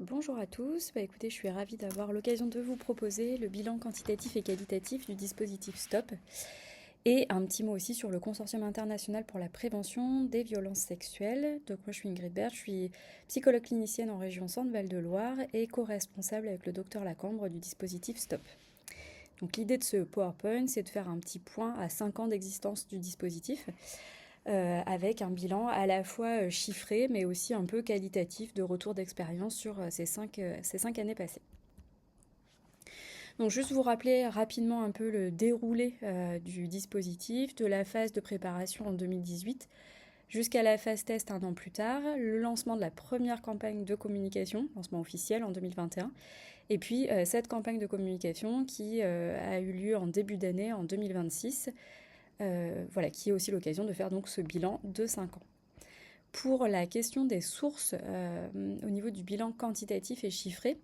Bonjour à tous, écoutez, je suis ravie d'avoir l'occasion de vous proposer le bilan quantitatif et qualitatif du dispositif STOP et un petit mot aussi sur le Consortium international pour la prévention des violences sexuelles. Donc moi je suis Ingrid Bert, je suis psychologue clinicienne en région Centre-Val de Loire et co-responsable avec le docteur Lacambre du dispositif STOP. Donc l'idée de ce PowerPoint, c'est de faire un petit point à 5 ans d'existence du dispositif. Avec un bilan à la fois chiffré mais aussi un peu qualitatif de retour d'expérience sur ces cinq années passées. Donc juste vous rappeler rapidement un peu le déroulé du dispositif, de la phase de préparation en 2018 jusqu'à la phase test un an plus tard, le lancement de la première campagne de communication, lancement officiel en 2021, et puis cette campagne de communication qui a eu lieu en début d'année en 2026, qui est aussi l'occasion de faire donc ce bilan de 5 ans. Pour la question des sources, au niveau du bilan quantitatif et chiffré,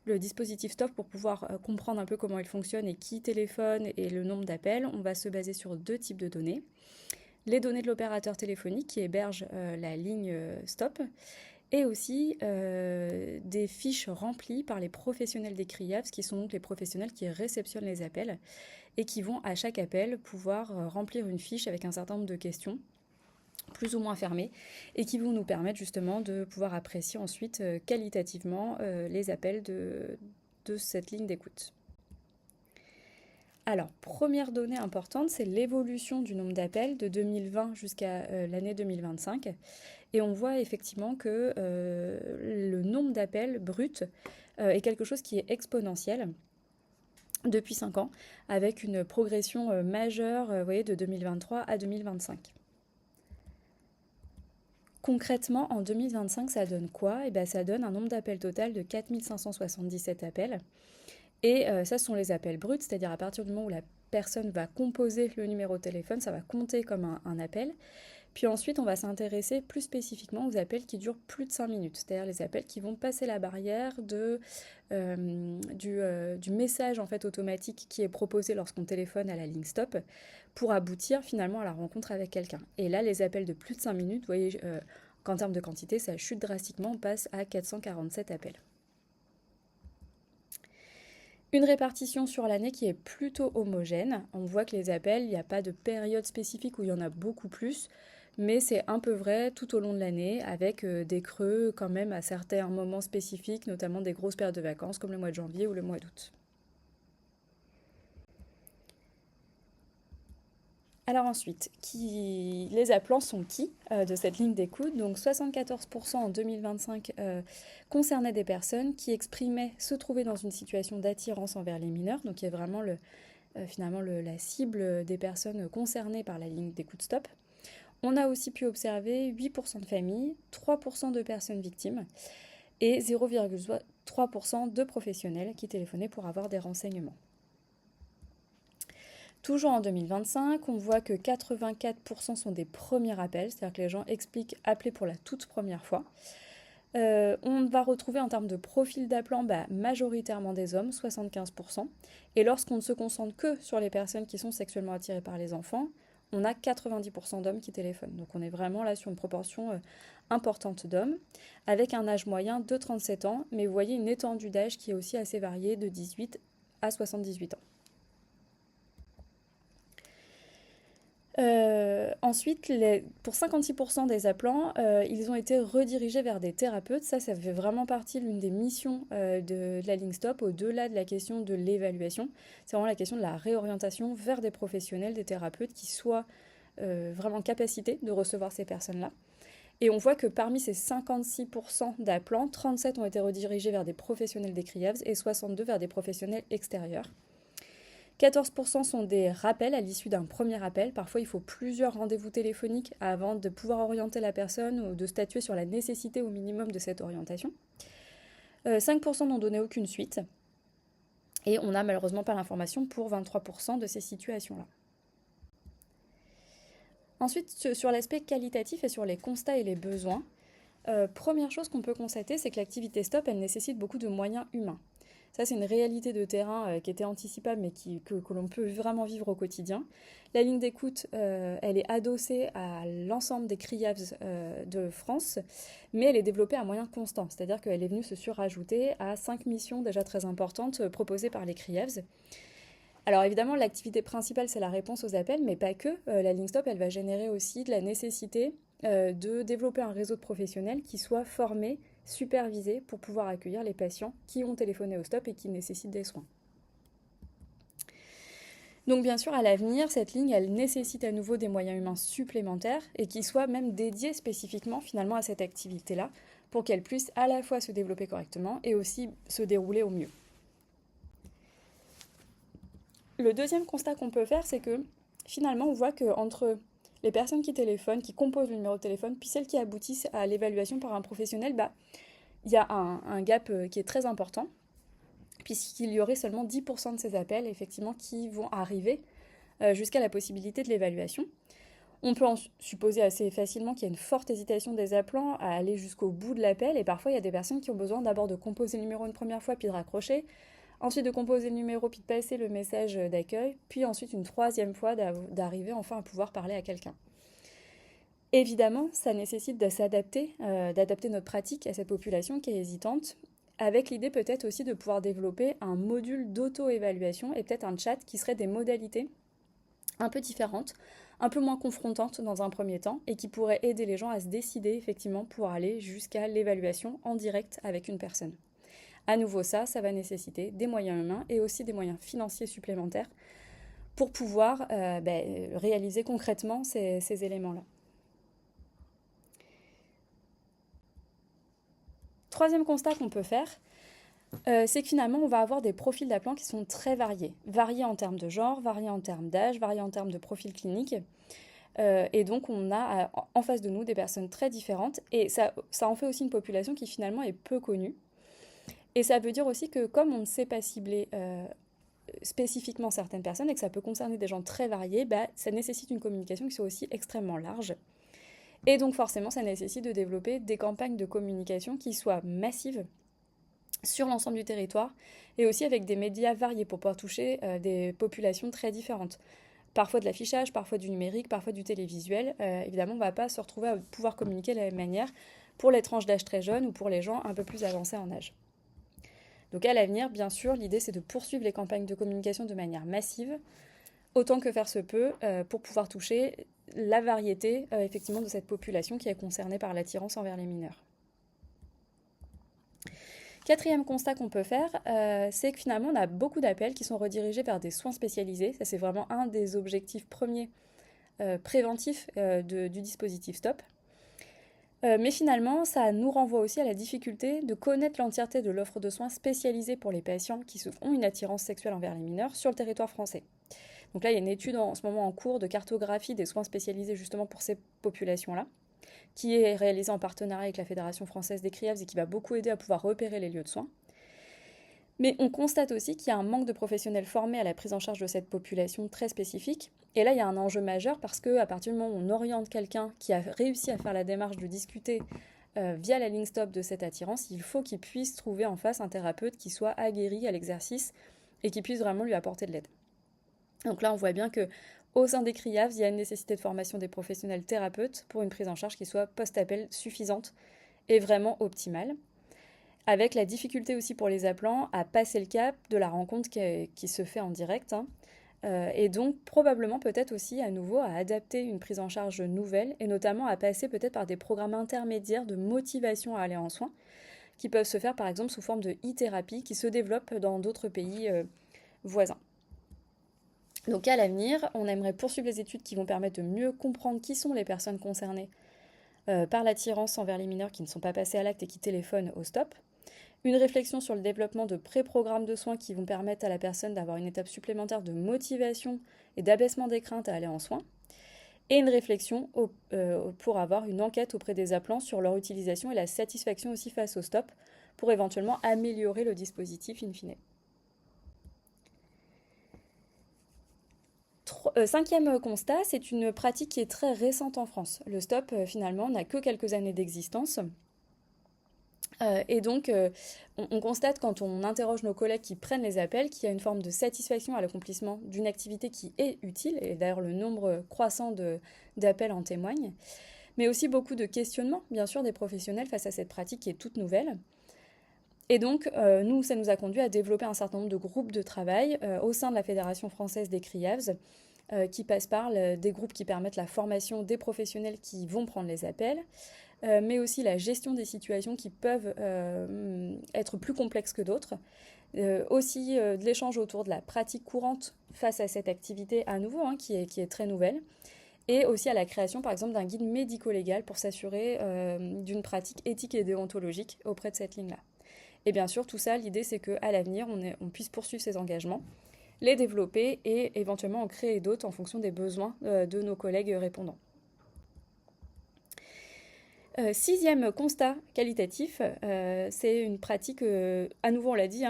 le dispositif STOP, pour pouvoir comprendre un peu comment il fonctionne et qui téléphone et le nombre d'appels, on va se baser sur 2 types de données. Les données de l'opérateur téléphonique qui héberge la ligne STOP et aussi des fiches remplies par les professionnels des CRIAVS, qui sont donc les professionnels qui réceptionnent les appels et qui vont à chaque appel pouvoir remplir une fiche avec un certain nombre de questions plus ou moins fermées et qui vont nous permettre justement de pouvoir apprécier ensuite qualitativement les appels de cette ligne d'écoute. Alors, première donnée importante, c'est l'évolution du nombre d'appels de 2020 jusqu'à l'année 2025. Et on voit effectivement que le nombre d'appels bruts est quelque chose qui est exponentiel depuis 5 ans, avec une progression majeure de 2023 à 2025. Concrètement, en 2025, ça donne quoi ? Ça donne un nombre d'appels total de 4577 appels. Et ça, ce sont les appels bruts, c'est-à-dire à partir du moment où la personne va composer le numéro de téléphone, ça va compter comme un appel. Puis ensuite, on va s'intéresser plus spécifiquement aux appels qui durent plus de 5 minutes, c'est-à-dire les appels qui vont passer la barrière du message en fait, automatique qui est proposé lorsqu'on téléphone à la ligne stop pour aboutir finalement à la rencontre avec quelqu'un. Et là, les appels de plus de 5 minutes, vous voyez qu'en termes de quantité, ça chute drastiquement, on passe à 447 appels. Une répartition sur l'année qui est plutôt homogène. On voit que les appels, il n'y a pas de période spécifique où il y en a beaucoup plus, mais c'est un peu vrai tout au long de l'année, avec des creux quand même à certains moments spécifiques, notamment des grosses périodes de vacances comme le mois de janvier ou le mois d'août. Alors ensuite, les appelants sont qui de cette ligne d'écoute ? Donc 74% en 2025 concernaient des personnes qui exprimaient se trouver dans une situation d'attirance envers les mineurs, donc qui est vraiment finalement la cible des personnes concernées par la ligne d'écoute stop. On a aussi pu observer 8% de familles, 3% de personnes victimes et 0,3% de professionnels qui téléphonaient pour avoir des renseignements. Toujours en 2025, on voit que 84% sont des premiers appels, c'est-à-dire que les gens expliquent appeler pour la toute première fois. On va retrouver en termes de profil d'appelant majoritairement des hommes, 75%. Et lorsqu'on ne se concentre que sur les personnes qui sont sexuellement attirées par les enfants, on a 90% d'hommes qui téléphonent. Donc on est vraiment là sur une proportion importante d'hommes, avec un âge moyen de 37 ans, mais vous voyez une étendue d'âge qui est aussi assez variée de 18 à 78 ans. Ensuite, pour 56% des appelants, ils ont été redirigés vers des thérapeutes. Ça fait vraiment partie de l'une des missions de la ligne stop, au-delà de la question de l'évaluation. C'est vraiment la question de la réorientation vers des professionnels, des thérapeutes qui soient vraiment en capacité de recevoir ces personnes-là. Et on voit que parmi ces 56% d'appelants, 37 ont été redirigés vers des professionnels des CRIAVS et 62 vers des professionnels extérieurs. 14% sont des rappels à l'issue d'un premier appel. Parfois, il faut plusieurs rendez-vous téléphoniques avant de pouvoir orienter la personne ou de statuer sur la nécessité au minimum de cette orientation. 5% n'ont donné aucune suite. Et on n'a malheureusement pas l'information pour 23% de ces situations-là. Ensuite, sur l'aspect qualitatif et sur les constats et les besoins, première chose qu'on peut constater, c'est que l'activité stop, elle nécessite beaucoup de moyens humains. Ça, c'est une réalité de terrain qui était anticipable, mais que l'on peut vraiment vivre au quotidien. La ligne d'écoute, elle est adossée à l'ensemble des CRIAVS de France, mais elle est développée à moyens constants, c'est-à-dire qu'elle est venue se surajouter à 5 missions déjà très importantes proposées par les CRIAVS. Alors évidemment, l'activité principale, c'est la réponse aux appels, mais pas que. La ligne stop, elle va générer aussi de la nécessité de développer un réseau de professionnels qui soit formés, supervisés pour pouvoir accueillir les patients qui ont téléphoné au stop et qui nécessitent des soins. Donc bien sûr, à l'avenir, cette ligne, elle nécessite à nouveau des moyens humains supplémentaires et qui soient même dédiés spécifiquement finalement à cette activité-là pour qu'elle puisse à la fois se développer correctement et aussi se dérouler au mieux. Le deuxième constat qu'on peut faire, c'est que finalement, on voit qu'entre les personnes qui téléphonent, qui composent le numéro de téléphone, puis celles qui aboutissent à l'évaluation par un professionnel, il y a un gap qui est très important, puisqu'il y aurait seulement 10% de ces appels, effectivement, qui vont arriver jusqu'à la possibilité de l'évaluation. On peut en supposer assez facilement qu'il y a une forte hésitation des appelants à aller jusqu'au bout de l'appel, et parfois il y a des personnes qui ont besoin d'abord de composer le numéro une première fois, puis de raccrocher, ensuite de composer le numéro, puis de passer le message d'accueil, puis ensuite une troisième fois d'arriver enfin à pouvoir parler à quelqu'un. Évidemment, ça nécessite de s'adapter, d'adapter notre pratique à cette population qui est hésitante, avec l'idée peut-être aussi de pouvoir développer un module d'auto-évaluation et peut-être un chat qui serait des modalités un peu différentes, un peu moins confrontantes dans un premier temps, et qui pourraient aider les gens à se décider effectivement pour aller jusqu'à l'évaluation en direct avec une personne. À nouveau, ça va nécessiter des moyens humains et aussi des moyens financiers supplémentaires pour pouvoir réaliser concrètement ces éléments-là. Troisième constat qu'on peut faire, c'est que finalement, on va avoir des profils d'appelants qui sont très variés. Variés en termes de genre, variés en termes d'âge, variés en termes de profil clinique. Et donc, on a en face de nous des personnes très différentes. Et ça en fait aussi une population qui finalement est peu connue. Et ça veut dire aussi que comme on ne sait pas cibler spécifiquement certaines personnes et que ça peut concerner des gens très variés, ça nécessite une communication qui soit aussi extrêmement large. Et donc forcément, ça nécessite de développer des campagnes de communication qui soient massives sur l'ensemble du territoire et aussi avec des médias variés pour pouvoir toucher des populations très différentes. Parfois de l'affichage, parfois du numérique, parfois du télévisuel. Évidemment, on ne va pas se retrouver à pouvoir communiquer de la même manière pour les tranches d'âge très jeunes ou pour les gens un peu plus avancés en âge. Donc à l'avenir, bien sûr, l'idée c'est de poursuivre les campagnes de communication de manière massive, autant que faire se peut, pour pouvoir toucher la variété effectivement de cette population qui est concernée par l'attirance envers les mineurs. Quatrième constat qu'on peut faire, c'est que finalement on a beaucoup d'appels qui sont redirigés vers des soins spécialisés. Ça c'est vraiment un des objectifs premiers préventifs du dispositif STOP. Mais finalement, ça nous renvoie aussi à la difficulté de connaître l'entièreté de l'offre de soins spécialisée pour les patients qui ont une attirance sexuelle envers les mineurs sur le territoire français. Donc là, il y a une étude en ce moment en cours de cartographie des soins spécialisés justement pour ces populations-là, qui est réalisée en partenariat avec la Fédération française des CRIAVS et qui va beaucoup aider à pouvoir repérer les lieux de soins. Mais on constate aussi qu'il y a un manque de professionnels formés à la prise en charge de cette population très spécifique. Et là, il y a un enjeu majeur parce qu'à partir du moment où on oriente quelqu'un qui a réussi à faire la démarche de discuter via la ligne stop de cette attirance, il faut qu'il puisse trouver en face un thérapeute qui soit aguerri à l'exercice et qui puisse vraiment lui apporter de l'aide. Donc là, on voit bien qu'au sein des CRIAVS, il y a une nécessité de formation des professionnels thérapeutes pour une prise en charge qui soit post-appel suffisante et vraiment optimale. Avec la difficulté aussi pour les appelants à passer le cap de la rencontre qui se fait en direct. Et donc probablement peut-être aussi à nouveau à adapter une prise en charge nouvelle et notamment à passer peut-être par des programmes intermédiaires de motivation à aller en soins qui peuvent se faire par exemple sous forme de e-thérapie qui se développent dans d'autres pays voisins. Donc à l'avenir, on aimerait poursuivre les études qui vont permettre de mieux comprendre qui sont les personnes concernées par l'attirance envers les mineurs qui ne sont pas passés à l'acte et qui téléphonent au stop. Une réflexion sur le développement de pré-programmes de soins qui vont permettre à la personne d'avoir une étape supplémentaire de motivation et d'abaissement des craintes à aller en soins. Et une réflexion pour avoir une enquête auprès des appelants sur leur utilisation et la satisfaction aussi face au stop pour éventuellement améliorer le dispositif in fine. Cinquième constat, c'est une pratique qui est très récente en France. Le stop, finalement, n'a que quelques années d'existence. Et donc, on constate quand on interroge nos collègues qui prennent les appels qu'il y a une forme de satisfaction à l'accomplissement d'une activité qui est utile, et d'ailleurs le nombre croissant d'appels en témoigne, mais aussi beaucoup de questionnements, bien sûr, des professionnels face à cette pratique qui est toute nouvelle. Et donc, nous, ça nous a conduit à développer un certain nombre de groupes de travail au sein de la Fédération française des CRIAVS, qui passent par des groupes qui permettent la formation des professionnels qui vont prendre les appels, mais aussi la gestion des situations qui peuvent être plus complexes que d'autres. Aussi de l'échange autour de la pratique courante face à cette activité à nouveau, qui est très nouvelle. Et aussi à la création, par exemple, d'un guide médico-légal pour s'assurer d'une pratique éthique et déontologique auprès de cette ligne-là. Et bien sûr, tout ça, l'idée, c'est qu'à l'avenir, on puisse poursuivre ces engagements, les développer et éventuellement en créer d'autres en fonction des besoins de nos collègues répondants. Sixième constat qualitatif, c'est une pratique, à nouveau on l'a dit,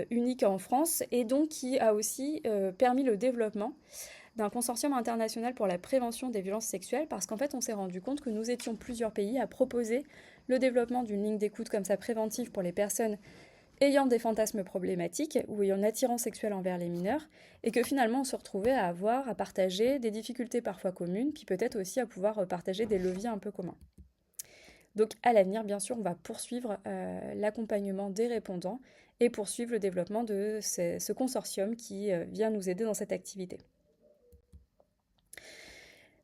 unique en France, et donc qui a aussi permis le développement d'un consortium international pour la prévention des violences sexuelles, parce qu'en fait on s'est rendu compte que nous étions plusieurs pays à proposer le développement d'une ligne d'écoute comme ça préventive pour les personnes ayant des fantasmes problématiques ou ayant une attirance sexuelle envers les mineurs, et que finalement on se retrouvait à partager des difficultés parfois communes, puis peut-être aussi à pouvoir partager des leviers un peu communs. Donc à l'avenir, bien sûr, on va poursuivre l'accompagnement des répondants et poursuivre le développement de ce consortium qui vient nous aider dans cette activité.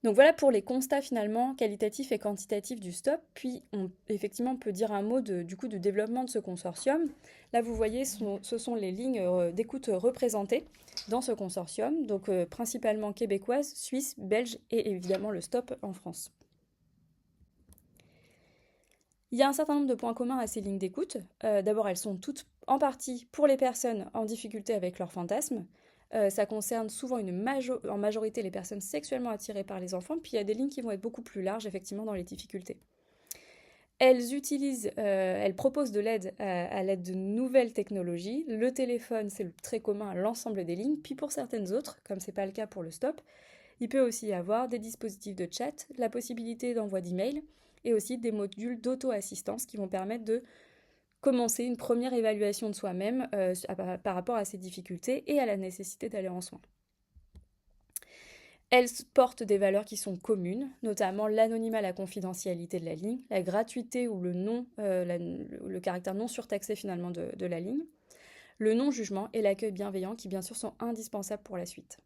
Donc voilà pour les constats finalement qualitatifs et quantitatifs du STOP. Puis effectivement on peut dire un mot du développement de ce consortium. Là vous voyez ce sont les lignes d'écoute représentées dans ce consortium, donc principalement québécoises, suisses, belges et évidemment le STOP en France. Il y a un certain nombre de points communs à ces lignes d'écoute. D'abord, elles sont toutes en partie pour les personnes en difficulté avec leurs fantasmes. Ça concerne souvent en majorité les personnes sexuellement attirées par les enfants, puis il y a des lignes qui vont être beaucoup plus larges, effectivement, dans les difficultés. Elles proposent de l'aide à l'aide de nouvelles technologies. Le téléphone, c'est très commun à l'ensemble des lignes, puis pour certaines autres, comme ce n'est pas le cas pour le STOP, il peut aussi y avoir des dispositifs de chat, la possibilité d'envoi d'email, et aussi des modules d'auto-assistance qui vont permettre de commencer une première évaluation de soi-même par rapport à ces difficultés et à la nécessité d'aller en soins. Elles portent des valeurs qui sont communes, notamment l'anonymat, la confidentialité de la ligne, la gratuité ou le caractère non surtaxé finalement de la ligne, le non-jugement et l'accueil bienveillant qui bien sûr sont indispensables pour la suite.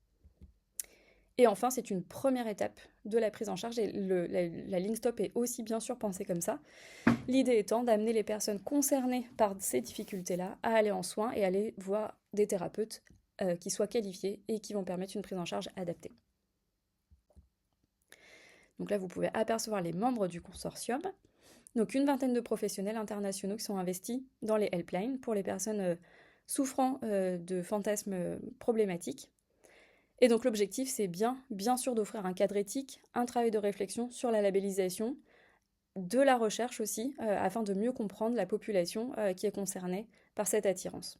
Et enfin, c'est une première étape de la prise en charge et la ligne STOP est aussi bien sûr pensée comme ça. L'idée étant d'amener les personnes concernées par ces difficultés-là à aller en soins et aller voir des thérapeutes qui soient qualifiés et qui vont permettre une prise en charge adaptée. Donc là, vous pouvez apercevoir les membres du consortium. Donc une vingtaine de professionnels internationaux qui sont investis dans les helplines pour les personnes souffrant de fantasmes problématiques. Et donc l'objectif, c'est bien sûr d'offrir un cadre éthique, un travail de réflexion sur la labellisation, de la recherche aussi, afin de mieux comprendre la population qui est concernée par cette attirance.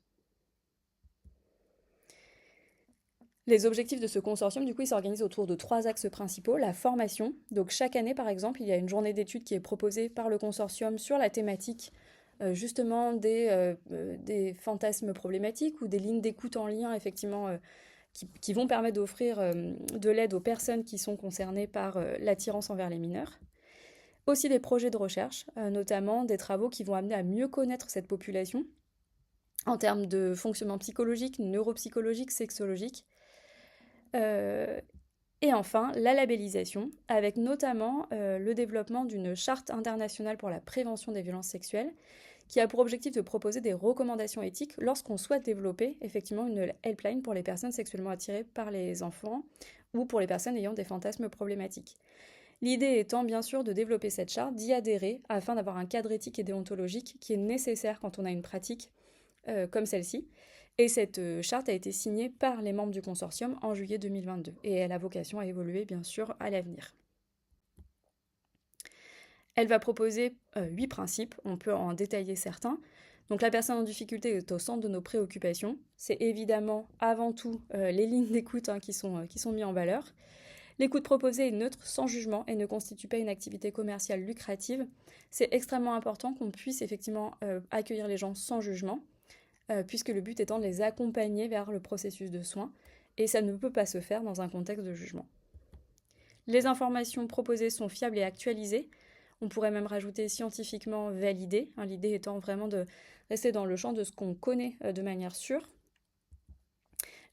Les objectifs de ce consortium, du coup, ils s'organisent autour de 3 axes principaux. La formation, donc chaque année par exemple, il y a une journée d'études qui est proposée par le consortium sur la thématique justement des fantasmes problématiques ou des lignes d'écoute en lien effectivement qui vont permettre d'offrir de l'aide aux personnes qui sont concernées par l'attirance envers les mineurs. Aussi des projets de recherche, notamment des travaux qui vont amener à mieux connaître cette population en termes de fonctionnement psychologique, neuropsychologique, sexologique. Et enfin, la labellisation, avec notamment le développement d'une charte internationale pour la prévention des violences sexuelles, qui a pour objectif de proposer des recommandations éthiques lorsqu'on souhaite développer effectivement une helpline pour les personnes sexuellement attirées par les enfants ou pour les personnes ayant des fantasmes problématiques. L'idée étant bien sûr de développer cette charte, d'y adhérer afin d'avoir un cadre éthique et déontologique qui est nécessaire quand on a une pratique comme celle-ci. Et cette charte a été signée par les membres du consortium en juillet 2022 et elle a vocation à évoluer bien sûr à l'avenir. Elle va proposer 8 principes, on peut en détailler certains. Donc la personne en difficulté est au centre de nos préoccupations. C'est évidemment avant tout les lignes d'écoute qui sont mises en valeur. L'écoute proposée est neutre, sans jugement et ne constitue pas une activité commerciale lucrative. C'est extrêmement important qu'on puisse effectivement accueillir les gens sans jugement, puisque le but étant de les accompagner vers le processus de soins, et ça ne peut pas se faire dans un contexte de jugement. Les informations proposées sont fiables et actualisées. On pourrait même rajouter scientifiquement validées, l'idée étant vraiment de rester dans le champ de ce qu'on connaît de manière sûre.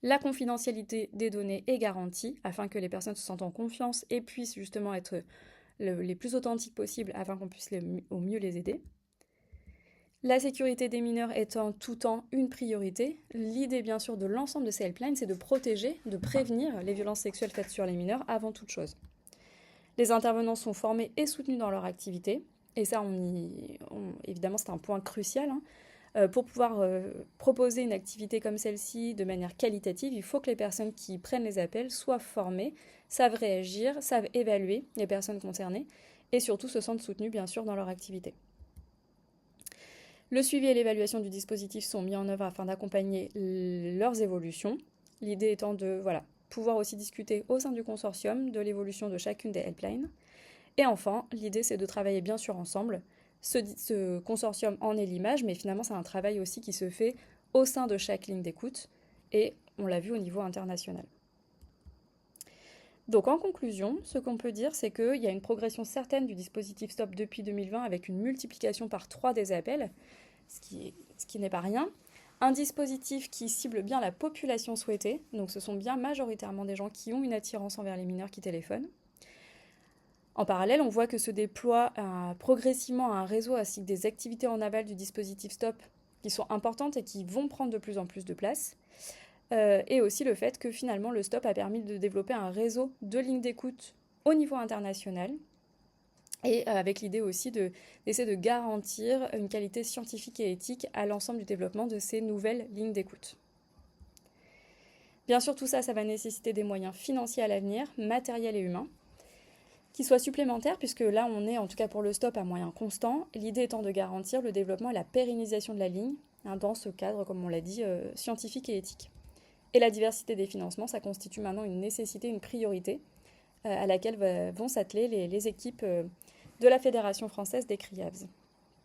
La confidentialité des données est garantie afin que les personnes se sentent en confiance et puissent justement être les plus authentiques possibles afin qu'on puisse au mieux les aider. La sécurité des mineurs étant tout temps une priorité, l'idée bien sûr de l'ensemble de ces helplines, c'est de protéger, de prévenir les violences sexuelles faites sur les mineurs avant toute chose. Les intervenants sont formés et soutenus dans leur activité, et ça évidemment c'est un point crucial. Pour pouvoir proposer une activité comme celle-ci de manière qualitative, il faut que les personnes qui prennent les appels soient formées, savent réagir, savent évaluer les personnes concernées, et surtout se sentent soutenues bien sûr dans leur activité. Le suivi et l'évaluation du dispositif sont mis en œuvre afin d'accompagner leurs évolutions. L'idée étant de pouvoir aussi discuter au sein du consortium de l'évolution de chacune des helplines. Et enfin, l'idée c'est de travailler bien sûr ensemble. Ce consortium en est l'image, mais finalement c'est un travail aussi qui se fait au sein de chaque ligne d'écoute, et on l'a vu au niveau international. Donc en conclusion, ce qu'on peut dire, c'est qu'il y a une progression certaine du dispositif STOP depuis 2020 avec une multiplication par 3 des appels, ce qui n'est pas rien. Un dispositif qui cible bien la population souhaitée, donc ce sont bien majoritairement des gens qui ont une attirance envers les mineurs qui téléphonent. En parallèle, on voit que se déploie progressivement un réseau ainsi que des activités en aval du dispositif STOP qui sont importantes et qui vont prendre de plus en plus de place. Et aussi le fait que finalement le STOP a permis de développer un réseau de lignes d'écoute au niveau international, et avec l'idée aussi d'essayer de garantir une qualité scientifique et éthique à l'ensemble du développement de ces nouvelles lignes d'écoute. Bien sûr, tout ça va nécessiter des moyens financiers à l'avenir, matériels et humains, qui soient supplémentaires, puisque là on est, en tout cas pour le STOP, à moyen constant, l'idée étant de garantir le développement et la pérennisation de la ligne, dans ce cadre, comme on l'a dit, scientifique et éthique. Et la diversité des financements, ça constitue maintenant une nécessité, une priorité, à laquelle vont s'atteler les équipes de la Fédération française des CRIAVS.